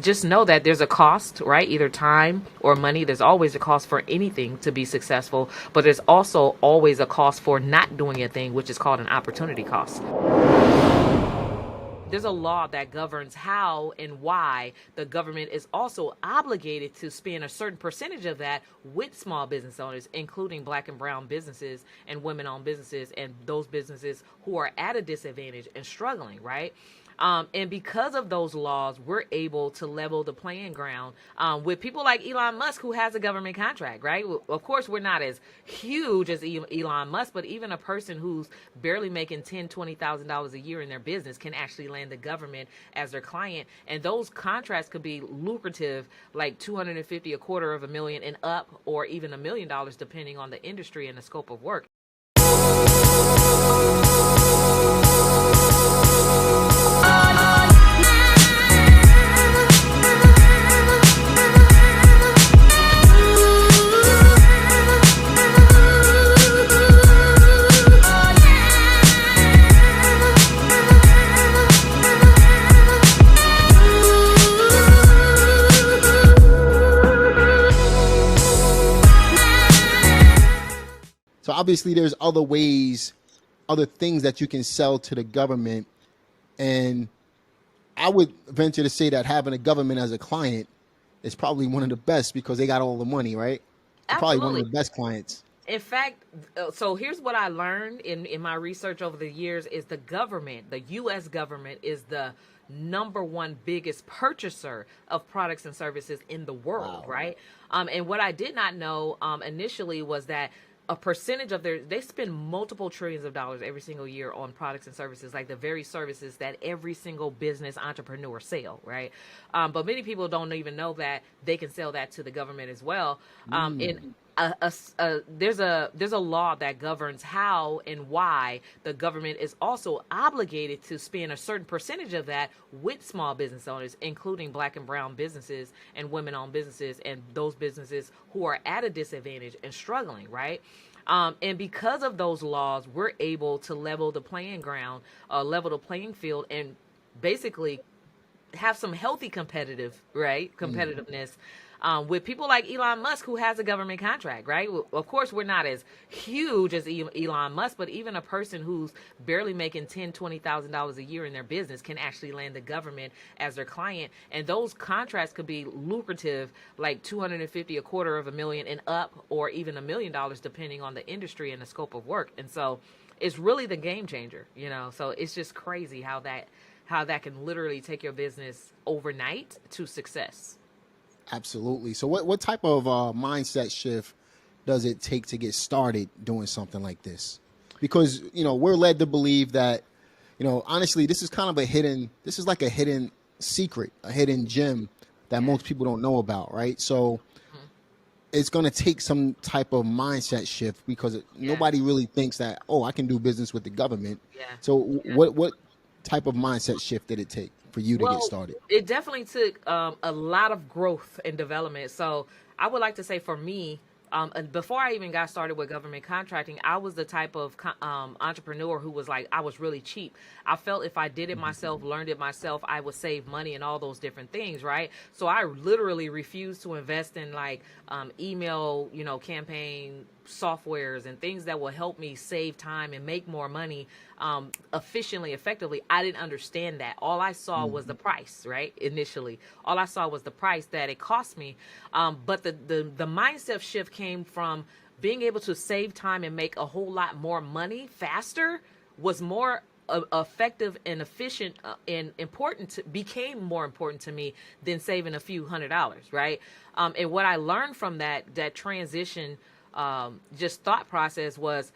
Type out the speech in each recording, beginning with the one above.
Just know that there's a cost, right? Either time or money. There's always a cost for anything to be successful, but there's also always a cost for not doing a thing, which is called an opportunity cost. There's a law that governs how and why the government is also obligated to spend a certain percentage of that with small business owners, including Black and brown businesses and women-owned businesses and those businesses who are at a disadvantage and struggling, right? And because of those laws, we're able to level the playing ground with people like Elon Musk, who has a government contract, right? Of course, we're not as huge as Elon Musk, but even a person who's barely making $10,000, $20,000 a year in their business can actually land the government as their client. And those contracts could be lucrative, like $250,000, $250,000 and up, or even $1 million, depending on the industry and the scope of work. So obviously there's other ways, other things that you can sell to the government. And I would venture to say that having a government as a client is probably one of the best because they got all the money, right? They're probably one of the best clients. In fact, so here's what I learned in my research over the years is the government, the U.S. government is the number one biggest purchaser of products and services in the world, wow. Right? And what I did not know initially was that a percentage of they spend multiple trillions of dollars every single year on products and services, like the very services that every single business entrepreneur sell, right? But many people don't even know that they can sell that to the government as well. There's a law that governs how and why the government is also obligated to spend a certain percentage of that with small business owners, including Black and brown businesses and women-owned businesses and those businesses who are at a disadvantage and struggling, right? And because of those laws, we're able to level the playing ground, level the playing field, and basically have some healthy competitiveness. With people like Elon Musk, who has a government contract, right? Of course, we're not as huge as Elon Musk, but even a person who's barely making $10,000, $20,000 a year in their business can actually land the government as their client. And those contracts could be lucrative, like $250,000, $250,000 and up, or even $1 million, depending on the industry and the scope of work. And so it's really the game changer, you know? So it's just crazy how that can literally take your business overnight to success. Absolutely. So what type of mindset shift does it take to get started doing something like this? Because, you know, we're led to believe that, you know, honestly, this is like a hidden secret, a hidden gem that most people don't know about, right? So it's going to take some type of mindset shift because nobody really thinks that, oh, I can do business with the government. Yeah. So what type of mindset shift did it take for you to get started? It definitely took a lot of growth and development. So I would like to say for me, before I even got started with government contracting, I was the type of entrepreneur who was like, I was really cheap. I felt if I did it myself, learned it myself, I would save money and all those different things, right? So I literally refused to invest in like email, campaign softwares and things that will help me save time and make more money efficiently, effectively. I didn't understand that. All I saw was the price, right? Initially, all I saw was the price that it cost me. But the mindset shift came from being able to save time and make a whole lot more money faster was more effective and efficient and became more important to me than saving a few $100s, right? And what I learned from that transition just thought process was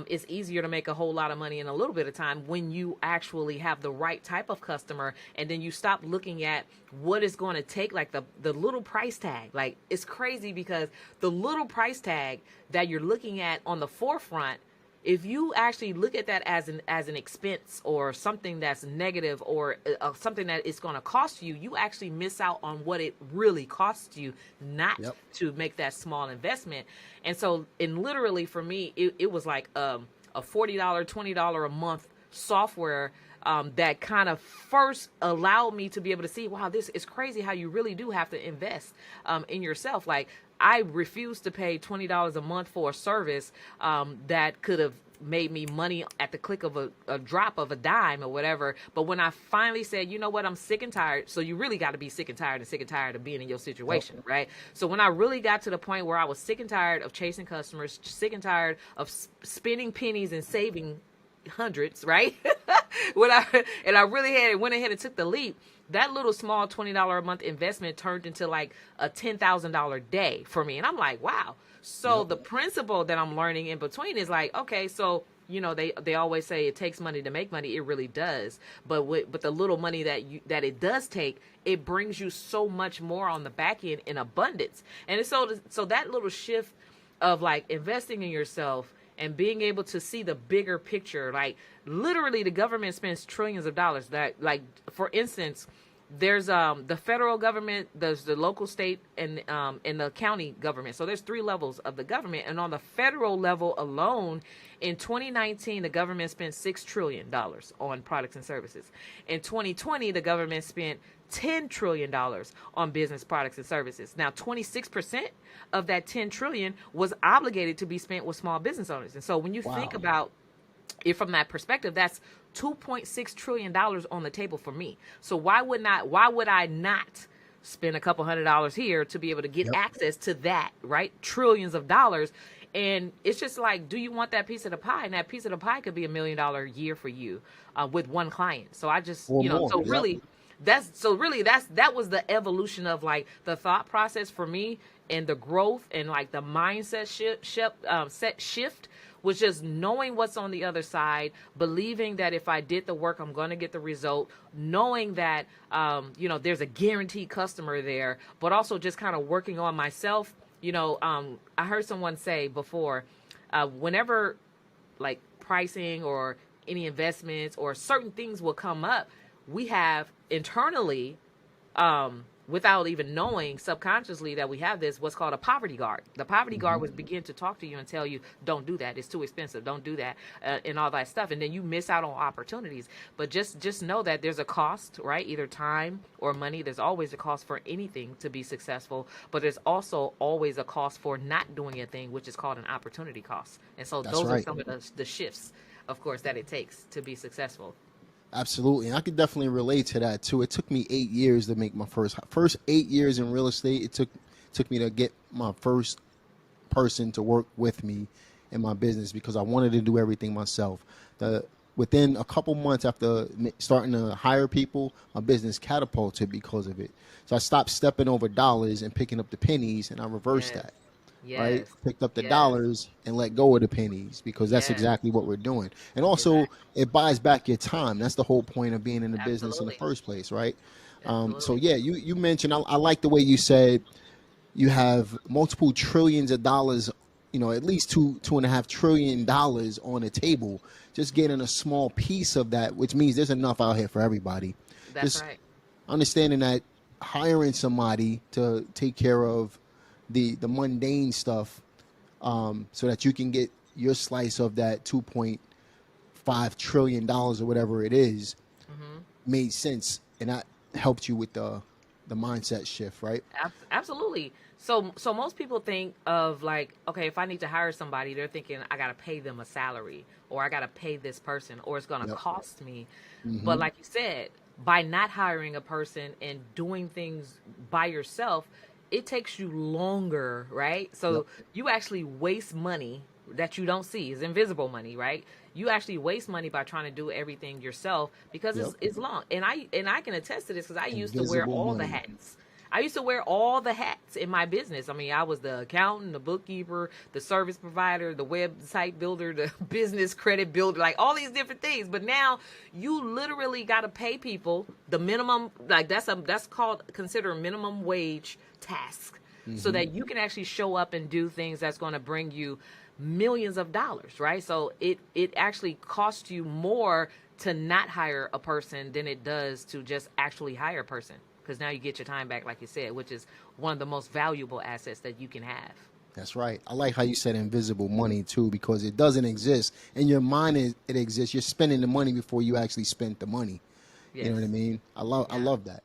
it's easier to make a whole lot of money in a little bit of time when you actually have the right type of customer, and then you stop looking at what it's going to take, like the little price tag. Like, it's crazy because the little price tag that you're looking at on the forefront, if you actually look at that as an expense or something that's negative or something that it's going to cost you, you actually miss out on what it really costs you not to make that small investment. And so, literally for me, it was like a $40, $20 a month software that kind of first allowed me to be able to see, wow, this is crazy how you really do have to invest in yourself. Like, I refuse to pay $20 a month for a service that could have made me money at the click of a drop of a dime or whatever. But when I finally said, you know what, I'm sick and tired. So you really got to be sick and tired of being in your situation, right? So when I really got to the point where I was sick and tired of chasing customers, sick and tired of spending pennies and saving hundreds, right? I really went ahead and took the leap. That little small $20 a month investment turned into like a $10,000 day for me. And I'm like, wow. So the principle that I'm learning in between is like, okay, so, you know, they always say it takes money to make money. It really does. But the little money that it does take, it brings you so much more on the back end in abundance. And so that little shift of like investing in yourself and being able to see the bigger picture, like literally the government spends trillions of dollars. That, like, for instance, there's the federal government, there's the local, state, and the county government. So there's 3 levels of the government. And on the federal level alone, in 2019, the government spent $6 trillion on products and services. In 2020, the government spent $10 trillion on business products and services. Now, 26% of that 10 trillion was obligated to be spent with small business owners. And so when you think about it from that perspective, that's $2.6 trillion on the table for me. So why would I not spend a couple $100 here to be able to get access to that, right? Trillions of dollars. And it's just like, do you want that piece of the pie? And that piece of the pie could be $1 million a year for you with one client. So I just, Or you know, more. so really, that was the evolution of like the thought process for me, and the growth and like the mindset shift was just knowing what's on the other side, believing that if I did the work, I'm going to get the result, knowing that, you know, there's a guaranteed customer there, but also just kind of working on myself. You know, I heard someone say before, whenever like pricing or any investments or certain things will come up, we have internally, without even knowing subconsciously that we have this, what's called a poverty guard. The poverty guard would begin to talk to you and tell you, don't do that. It's too expensive. Don't do that. And all that stuff. And then you miss out on opportunities. But just know that there's a cost, right? Either time or money. There's always a cost for anything to be successful. But there's also always a cost for not doing a thing, which is called an opportunity cost. And so those are some of the shifts, of course, that it takes to be successful. Absolutely. And I could definitely relate to that too. It took me 8 years to make my first 8 years in real estate. It took me to get my first person to work with me in my business because I wanted to do everything myself. Within a couple months after starting to hire people, my business catapulted because of it. So I stopped stepping over dollars and picking up the pennies, and I reversed that. Yes. Right? Picked up the dollars and let go of the pennies, because that's exactly what we're doing. And also, it buys back your time. That's the whole point of being in the business in the first place, right? So yeah, you mentioned, I like the way you said you have multiple trillions of dollars, you know, at least $2.5 trillion on the table. Just getting a small piece of that, which means there's enough out here for everybody. That's right. Understanding that hiring somebody to take care of the mundane stuff, so that you can get your slice of that $2.5 trillion or whatever it is, made sense, and that helped you with the mindset shift, right? Absolutely. So most people think of like, okay, if I need to hire somebody, they're thinking I got to pay them a salary, or I got to pay this person, or it's going to cost me. But like you said, by not hiring a person and doing things by yourself, it takes you longer, right? So you actually waste money that you don't see. It's invisible money, right? You actually waste money by trying to do everything yourself because it's long. And I can attest to this because I used to wear all the hats. I used to wear all the hats in my business. I mean, I was the accountant, the bookkeeper, the service provider, the website builder, the business credit builder, like all these different things. But now you literally got to pay people the minimum, like that's called consider a minimum wage task, so that you can actually show up and do things that's going to bring you millions of dollars, right? So it actually costs you more to not hire a person than it does to just actually hire a person. Because now you get your time back, like you said, which is one of the most valuable assets that you can have. That's right. I like how you said invisible money too, because it doesn't exist. In your mind, it exists. You're spending the money before you actually spent the money. You know what I Yes. mean? I Yeah. love that.